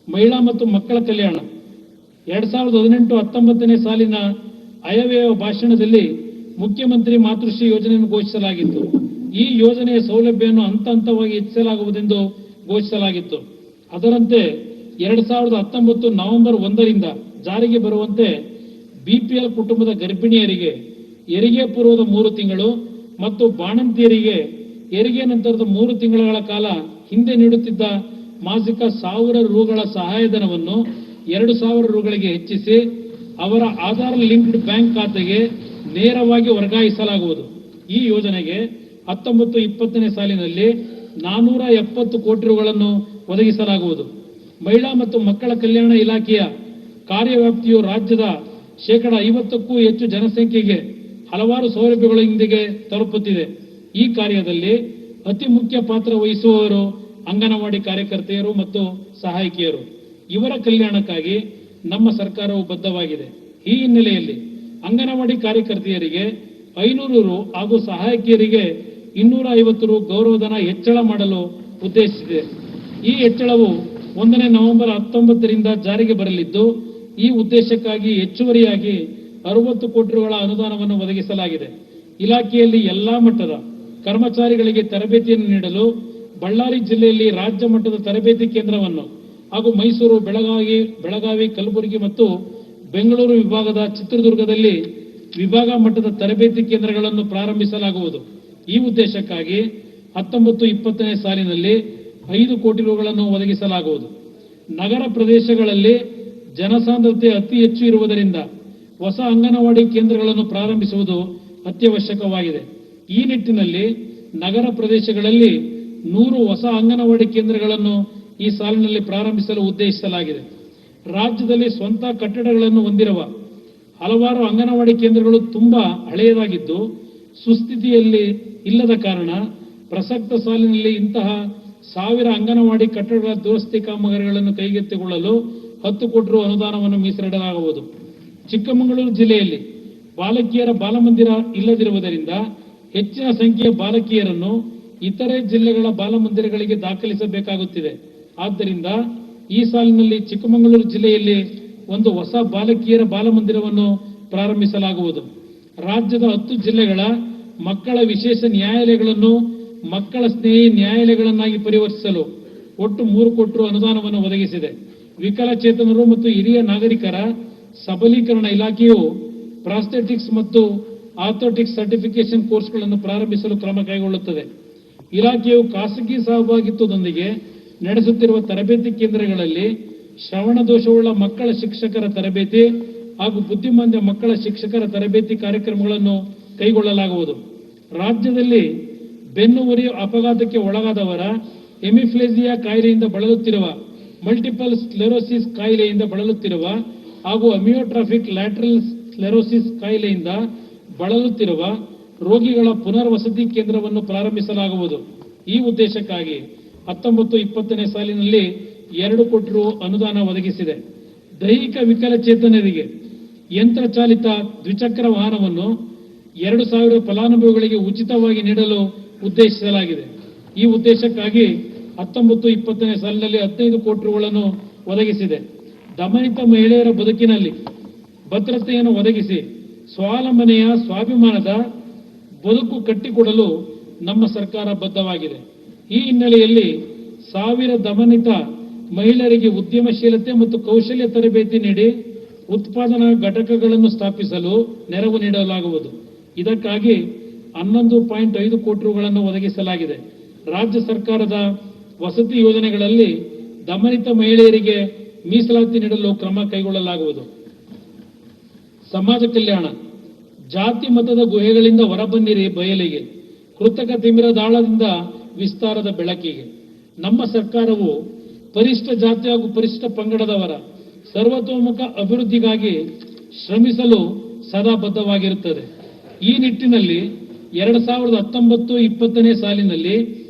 ಮಹಿಳಾ ಮತ್ತು ಮಕ್ಕಳ ಕಲ್ಯಾಣ 2018-19ನೇ ಸಾಲಿನ ಆಯವ್ಯಯ ಭಾಷಣದಲ್ಲಿ ಮುಖ್ಯಮಂತ್ರಿ ಮಾತೃಶ್ರೀ ಯೋಜನೆಯನ್ನು ಘೋಷಿಸಲಾಗಿತ್ತು. ಈ ಯೋಜನೆಯ ಸೌಲಭ್ಯವನ್ನು ಹಂತ ಹಂತವಾಗಿ ಹೆಚ್ಚಿಸಲಾಗುವುದೆಂದು ಘೋಷಿಸಲಾಗಿತ್ತು. ಅದರಂತೆ 2019 ನವೆಂಬರ್ 1ರಿಂದ ಜಾರಿಗೆ ಬರುವಂತೆ ಬಿಪಿಎಲ್ ಕುಟುಂಬದ ಗರ್ಭಿಣಿಯರಿಗೆ ಹೆರಿಗೆ ಪೂರ್ವದ 3 ತಿಂಗಳು ಮತ್ತು ಬಾಣಂತಿಯರಿಗೆ ಹೆರಿಗೆ ನಂತರದ 3 ತಿಂಗಳ ಕಾಲ ಹಿಂದೆ ನೀಡುತ್ತಿದ್ದ ಮಾಸಿಕ 1000 ರೂಗಳ ಸಹಾಯಧನವನ್ನು 2000 ರೂಗಳಿಗೆ ಹೆಚ್ಚಿಸಿ ಅವರ ಆಧಾರ್ ಲಿಂಕ್ಡ್ ಬ್ಯಾಂಕ್ ಖಾತೆಗೆ ನೇರವಾಗಿ ವರ್ಗಾಯಿಸಲಾಗುವುದು. ಈ ಯೋಜನೆಗೆ 19-20ನೇ ಸಾಲಿನಲ್ಲಿ 470 ಕೋಟಿ ರೂಗಳನ್ನು ಒದಗಿಸಲಾಗುವುದು. ಮಹಿಳಾ ಮತ್ತು ಮಕ್ಕಳ ಕಲ್ಯಾಣ ಇಲಾಖೆಯ ಕಾರ್ಯವ್ಯಾಪ್ತಿಯು ರಾಜ್ಯದ 50%ಕ್ಕೂ ಹೆಚ್ಚು ಜನಸಂಖ್ಯೆಗೆ ಹಲವಾರು ಸೌಲಭ್ಯಗಳೊಂದಿಗೆ ತಲುಪುತ್ತಿದೆ. ಈ ಕಾರ್ಯದಲ್ಲಿ ಅತಿ ಮುಖ್ಯ ಪಾತ್ರ ವಹಿಸುವವರು ಅಂಗನವಾಡಿ ಕಾರ್ಯಕರ್ತೆಯರು ಮತ್ತು ಸಹಾಯಕಿಯರು. ಇವರ ಕಲ್ಯಾಣಕ್ಕಾಗಿ ನಮ್ಮ ಸರ್ಕಾರವು ಬದ್ಧವಾಗಿದೆ. ಈ ಹಿನ್ನೆಲೆಯಲ್ಲಿ ಅಂಗನವಾಡಿ ಕಾರ್ಯಕರ್ತೆಯರಿಗೆ 500 ರು ಹಾಗೂ ಸಹಾಯಕಿಯರಿಗೆ 250 ರು ಗೌರವಧನ ಹೆಚ್ಚಳ ಮಾಡಲು ಉದ್ದೇಶಿಸಿದೆ. ಈ ಹೆಚ್ಚಳವು 1ನೇ ನವೆಂಬರ್ 19ರಿಂದ ಜಾರಿಗೆ ಬರಲಿದ್ದು, ಈ ಉದ್ದೇಶಕ್ಕಾಗಿ ಹೆಚ್ಚುವರಿಯಾಗಿ 60 ಕೋಟಿ ರೂಗಳ ಅನುದಾನವನ್ನು ಒದಗಿಸಲಾಗಿದೆ. ಇಲಾಖೆಯಲ್ಲಿ ಎಲ್ಲಾ ಮಟ್ಟದ ಕರ್ಮಚಾರಿಗಳಿಗೆ ತರಬೇತಿಯನ್ನು ನೀಡಲು ಬಳ್ಳಾರಿ ಜಿಲ್ಲೆಯಲ್ಲಿ ರಾಜ್ಯ ಮಟ್ಟದ ತರಬೇತಿ ಕೇಂದ್ರವನ್ನು ಹಾಗೂ ಮೈಸೂರು, ಬೆಳಗಾವಿ, ಕಲಬುರಗಿ ಮತ್ತು ಬೆಂಗಳೂರು ವಿಭಾಗದ ಚಿತ್ರದುರ್ಗದಲ್ಲಿ ವಿಭಾಗ ಮಟ್ಟದ ತರಬೇತಿ ಕೇಂದ್ರಗಳನ್ನು ಪ್ರಾರಂಭಿಸಲಾಗುವುದು. ಈ ಉದ್ದೇಶಕ್ಕಾಗಿ 19-20ನೇ ಸಾಲಿನಲ್ಲಿ 5 ಕೋಟಿ ರೂಗಳನ್ನು ಒದಗಿಸಲಾಗುವುದು. ನಗರ ಪ್ರದೇಶಗಳಲ್ಲಿ ಜನಸಾಂದ್ರತೆ ಅತಿ ಹೆಚ್ಚು ಇರುವುದರಿಂದ ಹೊಸ ಅಂಗನವಾಡಿ ಕೇಂದ್ರಗಳನ್ನು ಪ್ರಾರಂಭಿಸುವುದು ಅತ್ಯವಶ್ಯಕವಾಗಿದೆ. ಈ ನಿಟ್ಟಿನಲ್ಲಿ ನಗರ ಪ್ರದೇಶಗಳಲ್ಲಿ 100 ಹೊಸ ಅಂಗನವಾಡಿ ಕೇಂದ್ರಗಳನ್ನು ಈ ಸಾಲಿನಲ್ಲಿ ಪ್ರಾರಂಭಿಸಲು ಉದ್ದೇಶಿಸಲಾಗಿದೆ. ರಾಜ್ಯದಲ್ಲಿ ಸ್ವಂತ ಕಟ್ಟಡಗಳನ್ನು ಹೊಂದಿರುವ ಹಲವಾರು ಅಂಗನವಾಡಿ ಕೇಂದ್ರಗಳು ತುಂಬಾ ಹಳೆಯದಾಗಿದ್ದು ಸುಸ್ಥಿತಿಯಲ್ಲಿ ಇಲ್ಲದ ಕಾರಣ ಪ್ರಸಕ್ತ ಸಾಲಿನಲ್ಲಿ ಇಂತಹ 1000 ಅಂಗನವಾಡಿ ಕಟ್ಟಡಗಳ ದುರಸ್ತಿ ಕಾಮಗಾರಿಗಳನ್ನು ಕೈಗೆತ್ತಿಕೊಳ್ಳಲು 10 ಕೋಟಿ ರು ಅನುದಾನವನ್ನು ಮೀಸಲಿಡಲಾಗುವುದು. ಚಿಕ್ಕಮಗಳೂರು ಜಿಲ್ಲೆಯಲ್ಲಿ ಬಾಲಕಿಯರ ಬಾಲಮಂದಿರ ಇಲ್ಲದಿರುವುದರಿಂದ ಹೆಚ್ಚಿನ ಸಂಖ್ಯೆಯ ಬಾಲಕಿಯರನ್ನು ಇತರೆ ಜಿಲ್ಲೆಗಳ ಬಾಲಮಂದಿರಗಳಿಗೆ ದಾಖಲಿಸಬೇಕಾಗುತ್ತಿದೆ. ಆದ್ದರಿಂದ ಈ ಸಾಲಿನಲ್ಲಿ ಚಿಕ್ಕಮಗಳೂರು ಜಿಲ್ಲೆಯಲ್ಲಿ ಒಂದು ಹೊಸ ಬಾಲಕಿಯರ ಬಾಲಮಂದಿರವನ್ನು ಪ್ರಾರಂಭಿಸಲಾಗುವುದು. ರಾಜ್ಯದ 10 ಜಿಲ್ಲೆಗಳ ಮಕ್ಕಳ ವಿಶೇಷ ನ್ಯಾಯಾಲಯಗಳನ್ನು ಮಕ್ಕಳ ಸ್ನೇಹಿ ನ್ಯಾಯಾಲಯಗಳನ್ನಾಗಿ ಪರಿವರ್ತಿಸಲು ಒಟ್ಟು 3 ಕೋಟಿ ರು ಅನುದಾನವನ್ನು ಒದಗಿಸಿದೆ. ವಿಕಲಚೇತನರು ಮತ್ತು ಹಿರಿಯ ನಾಗರಿಕರ ಸಬಲೀಕರಣ ಇಲಾಖೆಯು ಪ್ರಾಸ್ಥೆಟಿಕ್ಸ್ ಮತ್ತು ಆರ್ಥೋಟಿಕ್ಸ್ ಸರ್ಟಿಫಿಕೇಶನ್ ಕೋರ್ಸ್ಗಳನ್ನು ಪ್ರಾರಂಭಿಸಲು ಕ್ರಮ ಕೈಗೊಳ್ಳುತ್ತದೆ. ಇಲಾಖೆಯು ಖಾಸಗಿ ಸಹಭಾಗಿತ್ವದೊಂದಿಗೆ ನಡೆಸುತ್ತಿರುವ ತರಬೇತಿ ಕೇಂದ್ರಗಳಲ್ಲಿ ಶ್ರವಣ ದೋಷವುಳ್ಳ ಮಕ್ಕಳ ಶಿಕ್ಷಕರ ತರಬೇತಿ ಹಾಗೂ ಬುದ್ಧಿಮಾಂದ್ಯ ಮಕ್ಕಳ ಶಿಕ್ಷಕರ ತರಬೇತಿ ಕಾರ್ಯಕ್ರಮಗಳನ್ನು ಕೈಗೊಳ್ಳಲಾಗುವುದು. ರಾಜ್ಯದಲ್ಲಿ ಬೆನ್ನು ಉರಿ ಅಪಘಾತಕ್ಕೆ ಒಳಗಾದವರ ಹೆಮಿಫ್ಲೇಸಿಯಾ ಕಾಯಿಲೆಯಿಂದ ಬಳಲುತ್ತಿರುವ, ಮಲ್ಟಿಪಲ್ ಸ್ಲೆರೋಸಿಸ್ ಕಾಯಿಲೆಯಿಂದ ಬಳಲುತ್ತಿರುವ ಹಾಗೂ ಅಮಿಯೋಟ್ರಾಫಿಕ್ ಲ್ಯಾಟರಲ್ ಸ್ಲೆರೋಸಿಸ್ ಕಾಯಿಲೆಯಿಂದ ಬಳಲುತ್ತಿರುವ ರೋಗಿಗಳ ಪುನರ್ವಸತಿ ಕೇಂದ್ರವನ್ನು ಪ್ರಾರಂಭಿಸಲಾಗುವುದು. ಈ ಉದ್ದೇಶಕ್ಕಾಗಿ 19-20ನೇ ಸಾಲಿನಲ್ಲಿ 2 ಕೋಟಿ ರು ಅನುದಾನ ಒದಗಿಸಿದೆ. ದೈಹಿಕ ವಿಕಲಚೇತನರಿಗೆ ಯಂತ್ರ ಚಾಲಿತ ದ್ವಿಚಕ್ರ ವಾಹನವನ್ನು 2000 ಫಲಾನುಭವಿಗಳಿಗೆ ಉಚಿತವಾಗಿ ನೀಡಲು ಉದ್ದೇಶಿಸಲಾಗಿದೆ. ಈ ಉದ್ದೇಶಕ್ಕಾಗಿ 19-20ನೇ ಸಾಲಿನಲ್ಲಿ 15 ಕೋಟಿ ರೂಗಳನ್ನು ಒದಗಿಸಿದೆ. ದಮನಿತ ಮಹಿಳೆಯರ ಬದುಕಿನಲ್ಲಿ ಭದ್ರತೆಯನ್ನು ಒದಗಿಸಿ ಸ್ವಾವಲಂಬನೆಯ ಸ್ವಾಭಿಮಾನದ ಬದುಕು ಕಟ್ಟಿಕೊಡಲು ನಮ್ಮ ಸರ್ಕಾರ ಬದ್ಧವಾಗಿದೆ. ಈ ಹಿನ್ನೆಲೆಯಲ್ಲಿ 1000 ದಮನಿತ ಮಹಿಳೆಯರಿಗೆ ಉದ್ಯಮಶೀಲತೆ ಮತ್ತು ಕೌಶಲ್ಯ ತರಬೇತಿ ನೀಡಿ ಉತ್ಪಾದನಾ ಘಟಕಗಳನ್ನು ಸ್ಥಾಪಿಸಲು ನೆರವು ನೀಡಲಾಗುವುದು. ಇದಕ್ಕಾಗಿ 11.5 ಕೋಟಿ ರೂಗಳನ್ನು ಒದಗಿಸಲಾಗಿದೆ. ರಾಜ್ಯ ಸರ್ಕಾರದ ವಸತಿ ಯೋಜನೆಗಳಲ್ಲಿ ದಮನಿತ ಮಹಿಳೆಯರಿಗೆ ಮೀಸಲಾತಿ ನೀಡಲು ಕ್ರಮ ಕೈಗೊಳ್ಳಲಾಗುವುದು. ಸಮಾಜ ಕಲ್ಯಾಣ, ಜಾತಿ ಮತದ ಗುಹೆಗಳಿಂದ ಹೊರಬನ್ನಿರಿ ಬಯಲಿಗೆ, ಕೃತಕ ತಿಮಿರ ದಾಳದಿಂದ ವಿಸ್ತಾರದ ಬೆಳಕಿಗೆ. ನಮ್ಮ ಸರ್ಕಾರವು ಪರಿಷ್ಠ ಜಾತಿ ಹಾಗೂ ಪರಿಷ್ಠ ಪಂಗಡದವರ ಸರ್ವತೋಮುಖ ಅಭಿವೃದ್ಧಿಗಾಗಿ ಶ್ರಮಿಸಲು ಸದಾ ಬದ್ಧವಾಗಿರುತ್ತದೆ. ಈ ನಿಟ್ಟಿನಲ್ಲಿ 2019-20ನೇ ಸಾಲಿನಲ್ಲಿ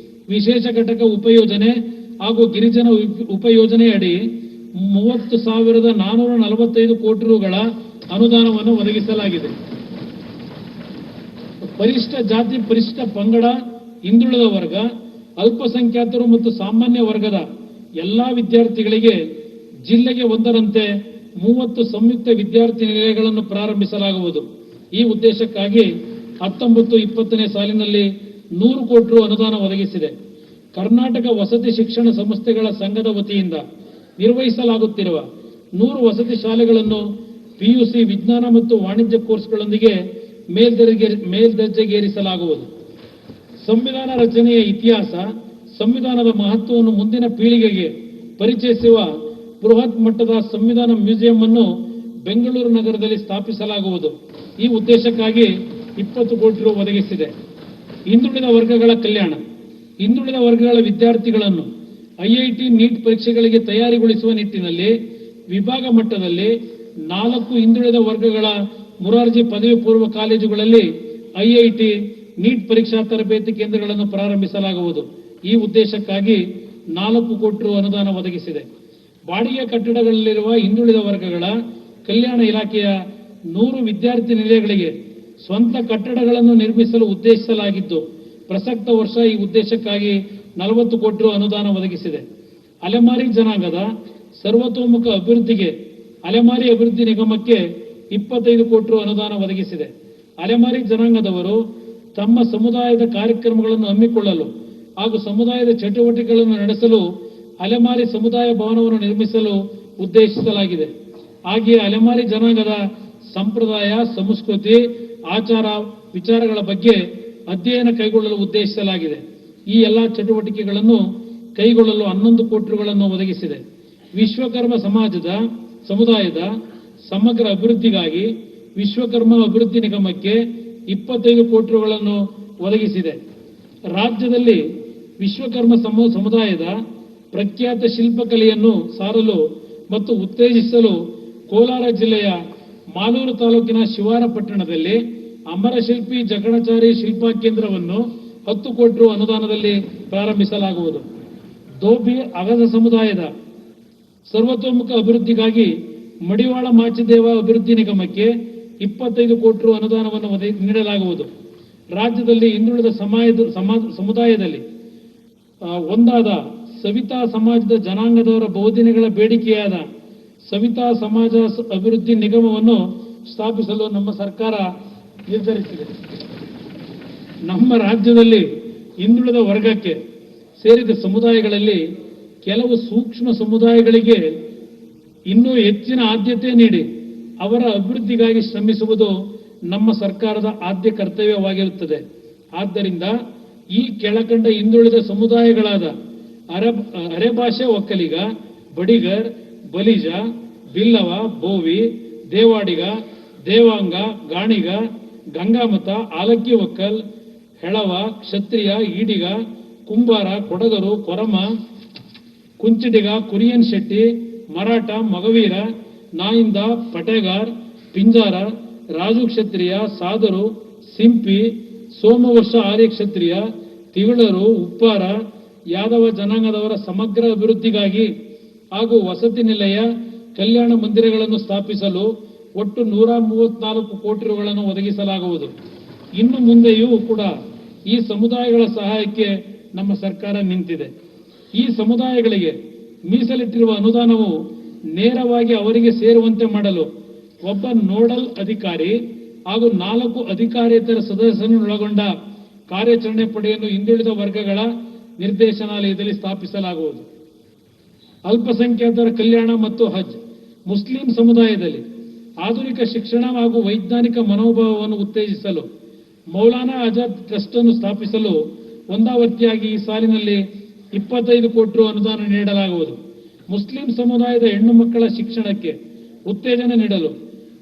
ವಿಶೇಷ ಘಟಕ ಉಪಯೋಜನೆ ಹಾಗೂ ಗಿರಿಜನ ಉಪಯೋಜನೆ ಅಡಿ 30,445 ಕೋಟಿ ರೂಗಳ ಅನುದಾನವನ್ನು ಒದಗಿಸಲಾಗಿದೆ. ಪರಿಷ್ಠ ಜಾತಿ, ಪರಿಷ್ಠ ಪಂಗಡ, ಹಿಂದುಳಿದ ವರ್ಗ, ಅಲ್ಪಸಂಖ್ಯಾತರು ಮತ್ತು ಸಾಮಾನ್ಯ ವರ್ಗದ ಎಲ್ಲಾ ವಿದ್ಯಾರ್ಥಿಗಳಿಗೆ ಜಿಲ್ಲೆಗೆ ಒಂದರಂತೆ 30 ಸಂಯುಕ್ತ ವಿದ್ಯಾರ್ಥಿ ನಿಲಯಗಳನ್ನು ಪ್ರಾರಂಭಿಸಲಾಗುವುದು. ಈ ಉದ್ದೇಶಕ್ಕಾಗಿ 19-20ನೇ ಸಾಲಿನಲ್ಲಿ 100 ಕೋಟಿ ರು ಅನುದಾನ ಒದಗಿಸಿದೆ. ಕರ್ನಾಟಕ ವಸತಿ ಶಿಕ್ಷಣ ಸಂಸ್ಥೆಗಳ ಸಂಘದ ವತಿಯಿಂದ ನಿರ್ವಹಿಸಲಾಗುತ್ತಿರುವ 100 ವಸತಿ ಶಾಲೆಗಳನ್ನು PUC ವಿಜ್ಞಾನ ಮತ್ತು ವಾಣಿಜ್ಯ ಕೋರ್ಸ್ಗಳೊಂದಿಗೆ ಮೇಲ್ದರ್ಜೆಗೇರಿಸಲಾಗುವುದು. ಸಂವಿಧಾನ ರಚನೆಯ ಇತಿಹಾಸ, ಸಂವಿಧಾನದ ಮಹತ್ವವನ್ನು ಮುಂದಿನ ಪೀಳಿಗೆಗೆ ಪರಿಚಯಿಸುವ ಬೃಹತ್ ಮಟ್ಟದ ಸಂವಿಧಾನ ಮ್ಯೂಸಿಯಂ ಅನ್ನು ಬೆಂಗಳೂರು ನಗರದಲ್ಲಿ ಸ್ಥಾಪಿಸಲಾಗುವುದು. ಈ ಉದ್ದೇಶಕ್ಕಾಗಿ 20 ಕೋಟಿ ರು ಒದಗಿಸಿದೆ. ಹಿಂದುಳಿದ ವರ್ಗಗಳ ಕಲ್ಯಾಣ, ಹಿಂದುಳಿದ ವರ್ಗಗಳ ವಿದ್ಯಾರ್ಥಿಗಳನ್ನು IIT ನೀಟ್ ಪರೀಕ್ಷೆಗಳಿಗೆ ತಯಾರಿಗೊಳಿಸುವ ನಿಟ್ಟಿನಲ್ಲಿ ವಿಭಾಗ ಮಟ್ಟದಲ್ಲಿ 4 ಹಿಂದುಳಿದ ವರ್ಗಗಳ ಮುರಾರ್ಜಿ ಪದವಿ ಪೂರ್ವ ಕಾಲೇಜುಗಳಲ್ಲಿ IIT ನೀಟ್ ಪರೀಕ್ಷಾ ತರಬೇತಿ ಕೇಂದ್ರಗಳನ್ನು ಪ್ರಾರಂಭಿಸಲಾಗುವುದು. ಈ ಉದ್ದೇಶಕ್ಕಾಗಿ 4 ಕೋಟಿ ರು ಅನುದಾನ ಒದಗಿಸಿದೆ. ಬಾಡಿಗೆ ಕಟ್ಟಡಗಳಲ್ಲಿರುವ ಹಿಂದುಳಿದ ವರ್ಗಗಳ ಕಲ್ಯಾಣ ಇಲಾಖೆಯ 100 ವಿದ್ಯಾರ್ಥಿ ನಿಲಯಗಳಿಗೆ ಸ್ವಂತ ಕಟ್ಟಡಗಳನ್ನು ನಿರ್ಮಿಸಲು ಉದ್ದೇಶಿಸಲಾಗಿದ್ದು, ಪ್ರಸಕ್ತ ವರ್ಷ ಈ ಉದ್ದೇಶಕ್ಕಾಗಿ 40 ಕೋಟಿ ರು ಅನುದಾನ ಒದಗಿಸಿದೆ. ಅಲೆಮಾರಿ ಜನಾಂಗದ ಸರ್ವತೋಮುಖ ಅಭಿವೃದ್ಧಿಗೆ ಅಲೆಮಾರಿ ಅಭಿವೃದ್ಧಿ ನಿಗಮಕ್ಕೆ 25 ಕೋಟಿ ರು ಅನುದಾನ ಒದಗಿಸಿದೆ. ಅಲೆಮಾರಿ ಜನಾಂಗದವರು ತಮ್ಮ ಸಮುದಾಯದ ಕಾರ್ಯಕ್ರಮಗಳನ್ನು ಹಮ್ಮಿಕೊಳ್ಳಲು ಹಾಗೂ ಸಮುದಾಯದ ಚಟುವಟಿಕೆಗಳನ್ನು ನಡೆಸಲು ಅಲೆಮಾರಿ ಸಮುದಾಯ ಭವನವನ್ನು ನಿರ್ಮಿಸಲು ಉದ್ದೇಶಿಸಲಾಗಿದೆ. ಹಾಗೆಯೇ ಅಲೆಮಾರಿ ಜನಾಂಗದ ಸಂಪ್ರದಾಯ, ಸಂಸ್ಕೃತಿ, ಆಚಾರ ವಿಚಾರಗಳ ಬಗ್ಗೆ ಅಧ್ಯಯನ ಕೈಗೊಳ್ಳಲು ಉದ್ದೇಶಿಸಲಾಗಿದೆ. ಈ ಎಲ್ಲ ಚಟುವಟಿಕೆಗಳನ್ನು ಕೈಗೊಳ್ಳಲು 11 ಕೋಟಿ ರುಗಳನ್ನು ಒದಗಿಸಿದೆ. ವಿಶ್ವಕರ್ಮ ಸಮುದಾಯದ ಸಮಗ್ರ ಅಭಿವೃದ್ಧಿಗಾಗಿ ವಿಶ್ವಕರ್ಮ ಅಭಿವೃದ್ಧಿ ನಿಗಮಕ್ಕೆ 25 ಕೋಟಿ ರುಗಳನ್ನು ಒದಗಿಸಿದೆ. ರಾಜ್ಯದಲ್ಲಿ ವಿಶ್ವಕರ್ಮ ಸಮುದಾಯದ ಪ್ರಖ್ಯಾತ ಶಿಲ್ಪಕಲೆಯನ್ನು ಸಾರಲು ಮತ್ತು ಉತ್ತೇಜಿಸಲು ಕೋಲಾರ ಜಿಲ್ಲೆಯ ಮಾಲೂರು ತಾಲೂಕಿನ ಶಿವಾರ ಪಟ್ಟಣದಲ್ಲಿ ಅಮರಶಿಲ್ಪಿ ಜಗಣಚಾರಿ ಶಿಲ್ಪಾ ಕೇಂದ್ರವನ್ನು 10 ಕೋಟಿ ರು ಅನುದಾನದಲ್ಲಿ ಪ್ರಾರಂಭಿಸಲಾಗುವುದು. ದೋಬಿ ಅಗದ ಸಮುದಾಯದ ಸರ್ವತೋಮುಖ ಅಭಿವೃದ್ಧಿಗಾಗಿ ಮಡಿವಾಳ ಮಾಚಿದೇವ ಅಭಿವೃದ್ಧಿ ನಿಗಮಕ್ಕೆ 25 ಕೋಟಿ ರು ಅನುದಾನವನ್ನು ನೀಡಲಾಗುವುದು. ರಾಜ್ಯದಲ್ಲಿ ಹಿಂದುಳಿದ ಸಮುದಾಯದಲ್ಲಿ ಒಂದಾದ ಸವಿತಾ ಸಮಾಜದ ಜನಾಂಗದವರ ಬಹುದಿನಗಳ ಬೇಡಿಕೆಯಾದ ಸವಿತಾ ಸಮಾಜ ಅಭಿವೃದ್ಧಿ ನಿಗಮವನ್ನು ಸ್ಥಾಪಿಸಲು ನಮ್ಮ ಸರ್ಕಾರ ನಿರ್ಧರಿಸಿದೆ. ನಮ್ಮ ರಾಜ್ಯದಲ್ಲಿ ಹಿಂದುಳಿದ ವರ್ಗಕ್ಕೆ ಸೇರಿದ ಸಮುದಾಯಗಳಲ್ಲಿ ಕೆಲವು ಸೂಕ್ಷ್ಮ ಸಮುದಾಯಗಳಿಗೆ ಇನ್ನೂ ಹೆಚ್ಚಿನ ಆದ್ಯತೆ ನೀಡಿ ಅವರ ಅಭಿವೃದ್ಧಿಗಾಗಿ ಶ್ರಮಿಸುವುದು ನಮ್ಮ ಸರ್ಕಾರದ ಆದ್ಯ ಕರ್ತವ್ಯವಾಗಿರುತ್ತದೆ. ಆದ್ದರಿಂದ ಈ ಕೆಳಕಂಡ ಹಿಂದುಳಿದ ಸಮುದಾಯಗಳಾದ ಅರೆಭಾಷೆ ಒಕ್ಕಲಿಗ, ಬಡಿಗರ್, ಬಲಿಜ, ಬಿಲ್ಲವ, ಬೋವಿ, ದೇವಾಡಿಗ, ದೇವಾಂಗ, ಗಾಣಿಗ, ಗಂಗಾಮತ, ಆಲಕ್ಕಿ ಒಕ್ಕಲ್, ಹೆಳವ, ಕ್ಷತ್ರಿಯ, ಈಡಿಗ, ಕುಂಬಾರ, ಕೊಡಗರು, ಕೊರಮ, ಕುಂಚಿಡಿಗ, ಕುರಿಯನ್ ಶೆಟ್ಟಿ, ಮರಾಠ, ಮಗವೀರ, ನಾಯಿಂದ, ಪಟೇಗಾರ್, ಪಿಂಜಾರ, ರಾಜು ಕ್ಷತ್ರಿಯ, ಸಾದರು, ಸಿಂಪಿ, ಸೋಮವರ್ಷ ಆರ್ಯ ಕ್ಷತ್ರಿಯ, ತಿಗಳರು, ಉಪ್ಪಾರ, ಯಾದವ ಜನಾಂಗದವರ ಸಮಗ್ರ ಅಭಿವೃದ್ಧಿಗಾಗಿ ಹಾಗೂ ವಸತಿ ನಿಲಯ, ಕಲ್ಯಾಣ ಮಂದಿರಗಳನ್ನು ಸ್ಥಾಪಿಸಲು ಒಟ್ಟು 134 ಕೋಟಿ ರುಗಳನ್ನು ಒದಗಿಸಲಾಗುವುದು. ಇನ್ನು ಮುಂದೆಯೂ ಕೂಡ ಈ ಸಮುದಾಯಗಳ ಸಹಾಯಕ್ಕೆ ನಮ್ಮ ಸರ್ಕಾರ ನಿಂತಿದೆ. ಈ ಸಮುದಾಯಗಳಿಗೆ ಮೀಸಲಿಟ್ಟಿರುವ ಅನುದಾನವು ನೇರವಾಗಿ ಅವರಿಗೆ ಸೇರುವಂತೆ ಮಾಡಲು ಒಬ್ಬ ನೋಡಲ್ ಅಧಿಕಾರಿ ಹಾಗೂ 4 ಅಧಿಕಾರೇತರ ಸದಸ್ಯರನ್ನೊಳಗೊಂಡ ಕಾರ್ಯಾಚರಣೆ ಪಡೆಯನ್ನು ಹಿಂದುಳಿದ ವರ್ಗಗಳ ನಿರ್ದೇಶನಾಲಯದಲ್ಲಿ ಸ್ಥಾಪಿಸಲಾಗುವುದು. ಅಲ್ಪಸಂಖ್ಯಾತರ ಕಲ್ಯಾಣ ಮತ್ತು ಹಜ್, ಮುಸ್ಲಿಂ ಸಮುದಾಯದಲ್ಲಿ ಆಧುನಿಕ ಶಿಕ್ಷಣ ಹಾಗೂ ವೈಜ್ಞಾನಿಕ ಮನೋಭಾವವನ್ನು ಉತ್ತೇಜಿಸಲು ಮೌಲಾನಾ ಆಜಾದ್ ಟ್ರಸ್ಟ್ ಅನ್ನು ಸ್ಥಾಪಿಸಲು ಒಂದಾವರ್ತಿಯಾಗಿ ಈ ಸಾಲಿನಲ್ಲಿ 25 ಕೋಟಿ ರು ಅನುದಾನ ನೀಡಲಾಗುವುದು. ಮುಸ್ಲಿಂ ಸಮುದಾಯದ ಹೆಣ್ಣು ಮಕ್ಕಳ ಶಿಕ್ಷಣಕ್ಕೆ ಉತ್ತೇಜನ ನೀಡಲು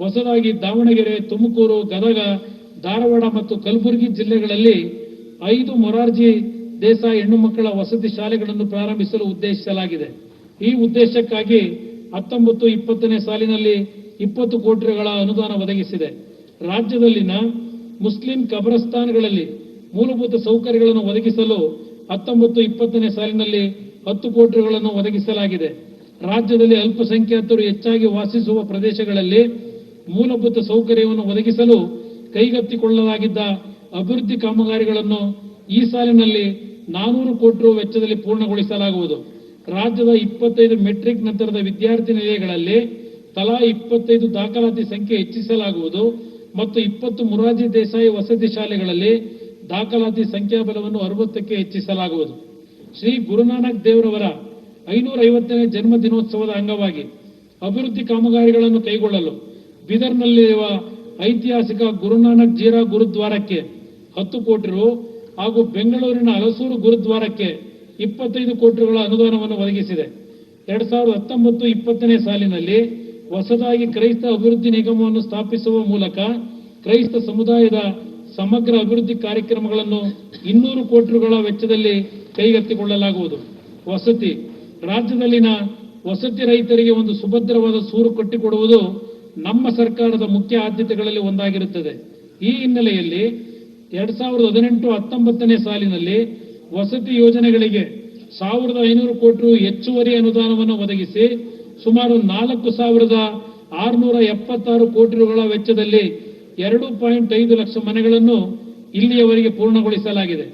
ಹೊಸದಾಗಿ ದಾವಣಗೆರೆ, ತುಮಕೂರು, ಗದಗ, ಧಾರವಾಡ ಮತ್ತು ಕಲಬುರಗಿ ಜಿಲ್ಲೆಗಳಲ್ಲಿ 5 ಮೊರಾರ್ಜಿ ದೇಸಾಯಿ ಹೆಣ್ಣು ಮಕ್ಕಳ ವಸತಿ ಶಾಲೆಗಳನ್ನು ಪ್ರಾರಂಭಿಸಲು ಉದ್ದೇಶಿಸಲಾಗಿದೆ. ಈ ಉದ್ದೇಶಕ್ಕಾಗಿ 19-20ನೇ ಸಾಲಿನಲ್ಲಿ 20 ಕೋಟಿ ರುಗಳ ಅನುದಾನ ಒದಗಿಸಿದೆ. ರಾಜ್ಯದಲ್ಲಿನ ಮುಸ್ಲಿಂ ಕಬ್ರಸ್ತಾನ್ಗಳಲ್ಲಿ ಮೂಲಭೂತ ಸೌಕರ್ಯಗಳನ್ನು ಒದಗಿಸಲು 19-20ನೇ ಸಾಲಿನಲ್ಲಿ 10 ಕೋಟಿ ರುಗಳನ್ನು ಒದಗಿಸಲಾಗಿದೆ. ರಾಜ್ಯದಲ್ಲಿ ಅಲ್ಪಸಂಖ್ಯಾತರು ಹೆಚ್ಚಾಗಿ ವಾಸಿಸುವ ಪ್ರದೇಶಗಳಲ್ಲಿ ಮೂಲಭೂತ ಸೌಕರ್ಯವನ್ನು ಒದಗಿಸಲು ಕೈಗೆತ್ತಿಕೊಳ್ಳಲಾಗಿದ್ದ ಅಭಿವೃದ್ಧಿ ಕಾಮಗಾರಿಗಳನ್ನು ಈ ಸಾಲಿನಲ್ಲಿ 400 ಕೋಟಿ ರು ವೆಚ್ಚದಲ್ಲಿ ಪೂರ್ಣಗೊಳಿಸಲಾಗುವುದು. ರಾಜ್ಯದ 25 ಮೆಟ್ರಿಕ್ ನಂತರದ ವಿದ್ಯಾರ್ಥಿ ನಿಲಯಗಳಲ್ಲಿ ತಲಾ 25 ದಾಖಲಾತಿ ಸಂಖ್ಯೆ ಹೆಚ್ಚಿಸಲಾಗುವುದು ಮತ್ತು 20 ಮೊರಾರ್ಜಿ ದೇಸಾಯಿ ವಸತಿ ಶಾಲೆಗಳಲ್ಲಿ ದಾಖಲಾತಿ ಸಂಖ್ಯಾಬಲವನ್ನು 60ಕ್ಕೆ ಹೆಚ್ಚಿಸಲಾಗುವುದು. ಶ್ರೀ ಗುರುನಾನಕ್ ದೇವರವರ 550ನೇ ಜನ್ಮ ದಿನೋತ್ಸವದ ಅಂಗವಾಗಿ ಅಭಿವೃದ್ಧಿ ಕಾಮಗಾರಿಗಳನ್ನು ಕೈಗೊಳ್ಳಲು ಬೀದರ್ನಲ್ಲಿರುವ ಐತಿಹಾಸಿಕ ಗುರುನಾನಕ್ ಜೀರಾ ಗುರುದ್ವಾರಕ್ಕೆ 10 ಕೋಟಿ ರು ಹಾಗೂ ಬೆಂಗಳೂರಿನ ಹಲಸೂರು ಗುರುದ್ವಾರಕ್ಕೆ 25 ಕೋಟಿ ರುಗಳ ಅನುದಾನವನ್ನು ಒದಗಿಸಿದೆ. 2019-20ನೇ ಸಾಲಿನಲ್ಲಿ ಹೊಸದಾಗಿ ಕ್ರೈಸ್ತ ಅಭಿವೃದ್ಧಿ ನಿಗಮವನ್ನು ಸ್ಥಾಪಿಸುವ ಮೂಲಕ ಕ್ರೈಸ್ತ ಸಮುದಾಯದ ಸಮಗ್ರ ಅಭಿವೃದ್ಧಿ ಕಾರ್ಯಕ್ರಮಗಳನ್ನು 200 ಕೋಟಿ ರುಗಳ ವೆಚ್ಚದಲ್ಲಿ ಕೈಗೆತ್ತಿಕೊಳ್ಳಲಾಗುವುದು. ವಸತಿ ರಾಜ್ಯದಲ್ಲಿನ ವಸತಿ ರಹಿತರಿಗೆ ಒಂದು ಸುಭದ್ರವಾದ ಸೂರು ಕಟ್ಟಿಕೊಡುವುದು ನಮ್ಮ ಸರ್ಕಾರದ ಮುಖ್ಯ ಆದ್ಯತೆಗಳಲ್ಲಿ ಒಂದಾಗಿರುತ್ತದೆ. ಈ ಹಿನ್ನೆಲೆಯಲ್ಲಿ 2018-19ನೇ ಸಾಲಿನಲ್ಲಿ ವಸತಿ ಯೋಜನೆಗಳಿಗೆ 1500 ಕೋಟಿ ರು ಹೆಚ್ಚುವರಿ ಅನುದಾನವನ್ನು ಒದಗಿಸಿ ಸುಮಾರು 4676 ಕೋಟಿ ರುಗಳ ವೆಚ್ಚದಲ್ಲಿ 2.5 ಲಕ್ಷ ಮನೆಗಳನ್ನು ಇಲ್ಲಿಯವರೆಗೆ ಪೂರ್ಣಗೊಳಿಸಲಾಗಿದೆ.